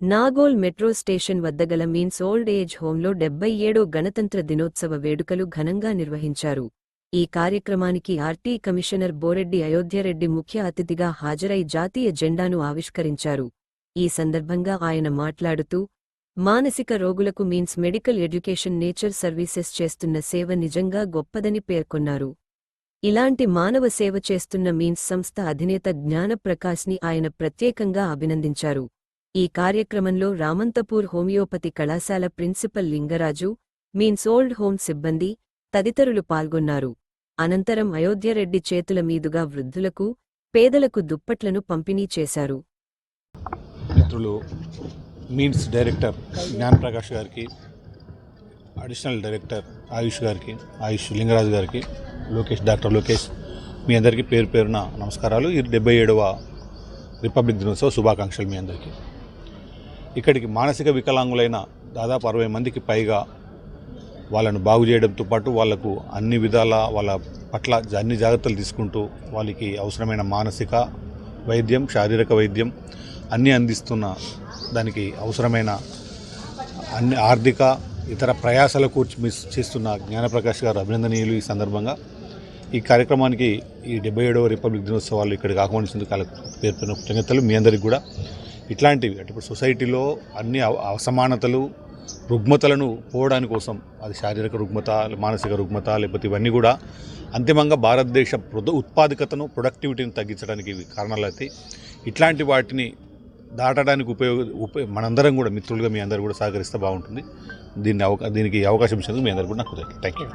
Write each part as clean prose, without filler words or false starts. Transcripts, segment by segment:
Nagole metro station వద్ద గల means old age హోంలో 77వ గణతంత్ర దినోత్సవ వేడుకలు ఘనంగా నిర్వహించారు. ఈ కార్యక్రమానికి ఆర్టీ కమిషనర్ బోరెడ్డి అయోధ్యరెడ్డి ముఖ్య అతిథిగా హాజరై జాతీయ జెండాను ఆవిష్కరించారు. ఈ సందర్భంగా ఆయన మాట్లాడుతూ, మానసిక రోగులకు means medical education nature services చేస్తున్న సేవ నిజంగా గొప్పదని పేర్కొన్నారు. ఇలాంటి మానవ సేవ చేస్తున్న మీన్స్ సంస్థ అధినేత జ్ఞానప్రకాశ్ని ఆయన ప్రత్యేకంగా అభినందించారు. ఈ కార్యక్రమంలో రామంతపూర్ హోమియోపతి కళాశాల ప్రిన్సిపల్ లింగరాజు, మీన్స్ ఓల్డ్ హోమ్ సిబ్బంది తదితరులు పాల్గొన్నారు. అనంతరం అయోధ్యరెడ్డి చేతుల మీదుగా వృద్ధులకు, పేదలకు దుప్పట్లను పంపిణీ చేశారు. మిత్రులు, మీన్స్ డైరెక్టర్ జ్ఞానప్రకాష్ గారికి, అడిషనల్ డైరెక్టర్ ఆయుష్ గారికి, ఆయుష్ లింగరాజు గారికి, డాక్టర్ లోకేష్, మీ అందరికీ పేరు పేరున నమస్కారాలు. ఈ 77వ రిపబ్లిక్ దినోత్సవ శుభాకాంక్షలు మీ అందరికీ. ఇక్కడికి మానసిక వికలాంగులైన దాదాపు 60 మందికి పైగా వాళ్ళను బాగు చేయడంతో పాటు వాళ్లకు అన్ని విధాల వాళ్ళ పట్ల అన్ని జాగ్రత్తలు తీసుకుంటూ వాళ్ళకి అవసరమైన మానసిక వైద్యం, శారీరక వైద్యం అన్నీ అందిస్తున్న దానికి అవసరమైన అన్ని ఆర్థిక ఇతర ప్రయాసాల కూర్చి చేస్తున్న జ్ఞానప్రకాష్ గారు అభినందనీయులు. ఈ సందర్భంగా ఈ కార్యక్రమానికి ఈ 77వ రిపబ్లిక్ దినోత్సవాలు ఇక్కడికి ఆహ్వానించేందుకు పేర్కొన్న కృతజ్ఞతలు. మీ అందరికీ కూడా ఇట్లాంటివి అంటే ఇప్పుడు సొసైటీలో అన్ని అసమానతలు, రుగ్మతలను పోవడానికి కోసం, అది శారీరక రుగ్మత, మానసిక రుగ్మత, లేకపోతే ఇవన్నీ కూడా అంతిమంగా భారతదేశ ఉత్పాదకతను, ప్రొడక్టివిటీని తగ్గించడానికి ఇవి కారణాలైతే ఇట్లాంటి వాటిని దాటడానికి మనందరం కూడా మిత్రులుగా మీ అందరూ కూడా సహకరిస్తే బాగుంటుంది. దీనికి అవకాశం ఇచ్చినందుకు మీ అందరూ కూడా నాకు థ్యాంక్ యూ.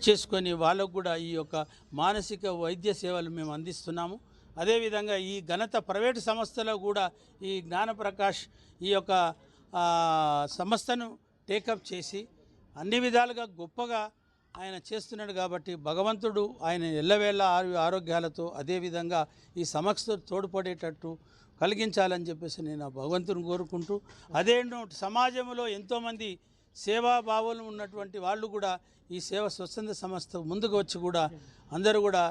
చేసుకొని వాళ్ళకు కూడా ఈ యొక్క మానసిక వైద్య సేవలు మేము అందిస్తున్నాము. అదేవిధంగా ఈ ఘనత ప్రైవేటు సంస్థలో కూడా ఈ జ్ఞానప్రకాష్ ఈ యొక్క సంస్థను టేకప్ చేసి అన్ని విధాలుగా గొప్పగా ఆయన చేస్తున్నాడు. కాబట్టి భగవంతుడు ఆయన ఎల్లవేళ ఆరోగ్యాలతో అదేవిధంగా ఈ సమస్య తోడ్పడేటట్టు కలిగించాలని చెప్పేసి నేను భగవంతుని కోరుకుంటూ, అదేంటో సమాజంలో ఎంతోమంది సేవాభావాలు ఉన్నటువంటి వాళ్ళు కూడా ఈ స్వచ్ఛంద సంస్థ ముందుకు వచ్చి కూడా అందరూ కూడా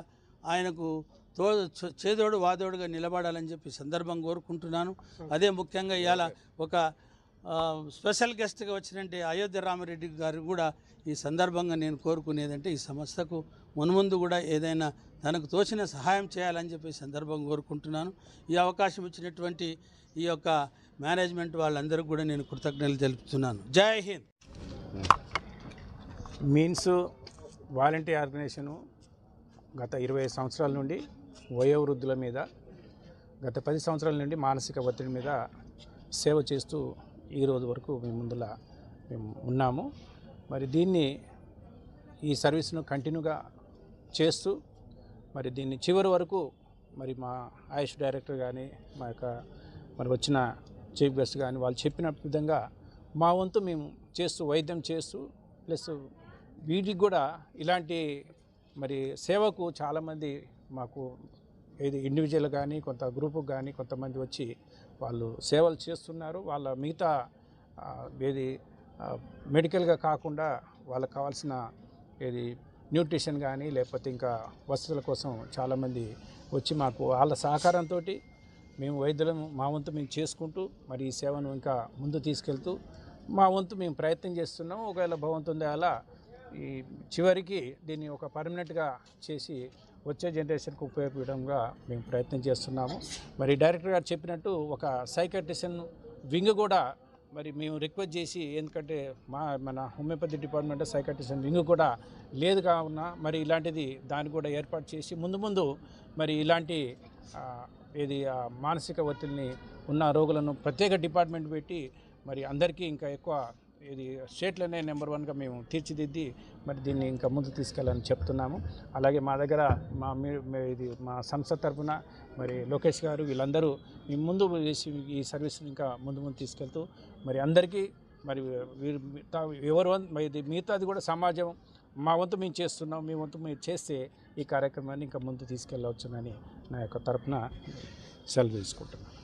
ఆయనకు చేదోడు వాదోడుగా నిలబడాలని చెప్పి సందర్భం కోరుకుంటున్నాను. అదే ముఖ్యంగా ఇవాళ ఒక స్పెషల్ గెస్ట్గా వచ్చినట్టే అయోధ్య రామరెడ్డి గారు కూడా ఈ సందర్భంగా నేను కోరుకునేదంటే ఈ సంస్థకు మున్ముందు కూడా ఏదైనా తనకు తోచిన సహాయం చేయాలని చెప్పి సందర్భం కోరుకుంటున్నాను. ఈ అవకాశం ఇచ్చినటువంటి ఈ యొక్క మేనేజ్మెంట్ వాళ్ళందరికీ కూడా నేను కృతజ్ఞతలు తెలుపుతున్నాను. జై హింద్. మీన్స్ వాలంటీర్ ఆర్గనైజేషను గత 20 సంవత్సరాల నుండి వయోవృద్ధుల మీద, గత 10 సంవత్సరాల నుండి మానసిక ఒత్తిడి మీద సేవ చేస్తూ ఈరోజు వరకు మేము ఉన్నాము. మరి ఈ సర్వీస్ను కంటిన్యూగా చేస్తూ మరి దీన్ని చివరి వరకు మరి మా ఆయుష్ డైరెక్టర్ కానీ, మరి వచ్చిన చీఫ్ గెస్ట్ కానీ వాళ్ళు చెప్పిన విధంగా మా వంతు మేము వైద్యం చేస్తూ ప్లస్ వీటికి కూడా ఇలాంటి మరి సేవకు చాలామంది మాకు ఏది ఇండివిజువల్ కానీ, కొంత గ్రూపుకు కానీ కొంతమంది వచ్చి వాళ్ళు సేవలు చేస్తున్నారు. వాళ్ళ మిగతా మెడికల్గా కాకుండా వాళ్ళకు కావాల్సిన న్యూట్రిషన్ కానీ లేకపోతే ఇంకా వసతుల కోసం చాలామంది వచ్చి మాకు వాళ్ళ సహకారంతో మేము వైద్యులను మా వంతు మేము చేసుకుంటూ మరి ఈ సేవను ఇంకా ముందు తీసుకెళ్తూ మా వంతు మేము ప్రయత్నం చేస్తున్నాము. ఒకవేళ భగవంతుని అలా ఈ చివరికి దీన్ని ఒక పర్మనెంట్గా చేసి వచ్చే జనరేషన్కి ఉపయోగపడంగా మేము ప్రయత్నం చేస్తున్నాము. మరి డైరెక్టర్ గారు చెప్పినట్టు ఒక సైకాట్రిషియన్ వింగ్ కూడా మరి మేము రిక్వెస్ట్ చేసి, ఎందుకంటే మన హోమియోపతి డిపార్ట్మెంట్ సైకాట్రిషియన్ వింగ్ కూడా లేదు కావున మరి ఇలాంటిది దాన్ని కూడా ఏర్పాటు చేసి ముందు మరి ఇలాంటి మానసిక ఒత్తిడిని ఉన్న రోగులను ప్రత్యేక డిపార్ట్మెంట్ పెట్టి మరి అందరికీ ఇంకా ఎక్కువ స్టేట్లోనే నెంబర్ 1గా మేము తీర్చిదిద్ది మరి దీన్ని ఇంకా ముందు తీసుకెళ్ళాలని చెప్తున్నాము. అలాగే మా దగ్గర మా సంస్థ తరఫున మరి లోకేష్ గారు వీళ్ళందరూ ఈ ముందు వేసి ఈ సర్వీస్ని ఇంకా ముందు తీసుకెళ్తూ మరి అందరికీ మరి మిగతాది కూడా సమాజం మా వంతు మేము చేస్తున్నాం, మీ వంతు మీరు చేస్తే ఈ కార్యక్రమాన్ని ఇంకా ముందు తీసుకెళ్ళవచ్చునని నా యొక్క తరఫున సెలవు తీసుకుంటున్నాను.